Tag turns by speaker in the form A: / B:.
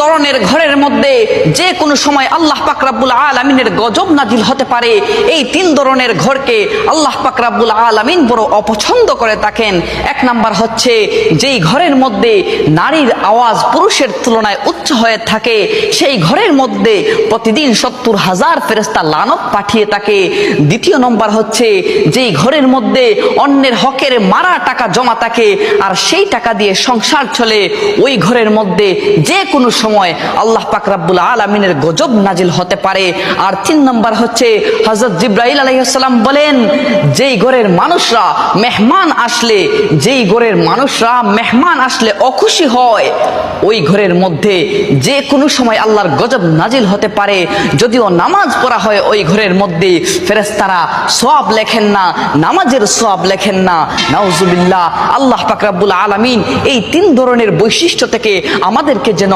A: ধরনের ঘরের মধ্যে যে কোনো সময় আল্লাহ পাক রব্বুল আলামিনের গজব নাজিল হতে পারে। এই 3 ধরনের ঘরকে আল্লাহ পাক রব্বুল আলামিন বড় অপছন্দ করে থাকেন। 1 নাম্বার হচ্ছে যেই ঘরের মধ্যে নারীর আওয়াজ পুরুষের তুলনায় উচ্চ হয়ে থাকে, সেই ঘরের মধ্যে প্রতিদিন 70,000 ফেরেশতা লানত পাঠিয়ে থাকে। 2 নম্বর হচ্ছে যেই ঘরের মধ্যে অন্যের হকের মারা টাকা জমা থাকে আর সেই টাকা দিয়ে সংসার চলে, ওই ঘরের মধ্যে যে কোনো সময় আল্লাহ পাক রব্বুল আলামিনের গজব নাজিল হতে পারে। আর 3 নম্বর হচ্ছে হযরত জিবরাইল আলাইহিস সালাম বলেন, যেই ঘরের মানুষরা মেহমান আসলে অখুশি হয়, ওই ঘরের মধ্যে যে কোনো সময় আল্লাহর গজব নাজিল হতে পারে। যদিও নামাজ পড়া হয় ওই ঘরের মধ্যে, ফেরেশতারা সওয়াব লেখেন না, নামাজের সওয়াব লেখেন না। নাউজুবিল্লাহ। আল্লাহ পাক রব্বুল আলামিন এই 3 ধরনের বৈশিষ্ট্য থেকে আমাদেরকে যেন